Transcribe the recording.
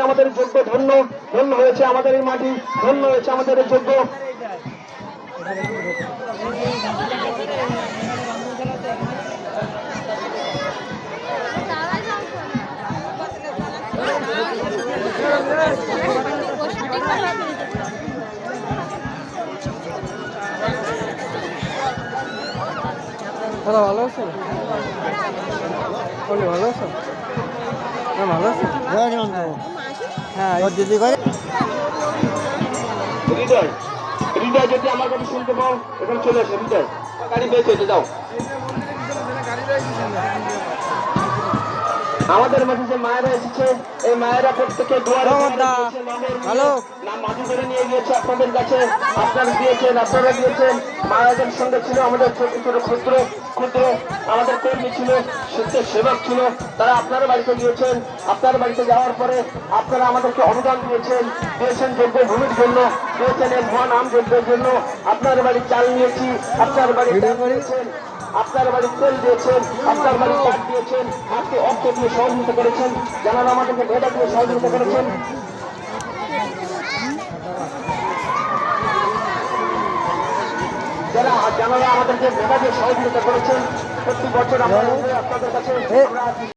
আমাদের যোগ্য, ধন্য ধন্য হয়েছে আমাদের এই মাটি, ধন্য হয়েছে আমাদের এই যোগ্য। দাদা ভালো আছো? ভালো আছো? হ্যাঁ ভালো আছো? হ্যাঁ দিদি করে হৃদয়, হৃদয় যদি আমার কথা শুনতে পাও এখানে চলে আসো। হৃদয় গাড়ি বের হইতে যাও। আমাদের মাঝে যে মায়েরা এসেছে, এই মায়েরা প্রত্যেকে ভালো নাম মাটি করে নিয়ে গিয়েছে আপনাদের কাছে, আপনারা দিয়েছেন, আপনারা দিয়েছেন। মায়েদের সঙ্গে ছিল আমাদের ছোট ছোট ক্ষুদ্র ক্ষুদ্র আমাদের কর্মী ছিল, সেবক ছিল, তারা আপনার বাড়িতে গিয়েছেন। আপনার বাড়িতে যাওয়ার পরে আপনারা আমাদেরকে অনুদান দিয়েছেন, দিয়েছেন যোগ্য ভূমির জন্য, দিয়েছেন এই মহান আম যজ্ঞের জন্য। আপনার বাড়ি চাল নিয়েছি, আপনার বাড়ি দিয়েছেন, আপনার বাড়ি তেল দিয়েছেন, আপনার বাড়ি কাঠ দিয়েছেন, আজকে অর্থ দিয়ে সহযোগিতা করেছেন, যারা আমাদেরকে ভেদা দিয়ে সহযোগিতা করেছেন। যারা আমাদেরকে ভেদা দিয়ে সহযোগিতা করেছেন, প্রতি বছর আমরা আপনাদের কাছে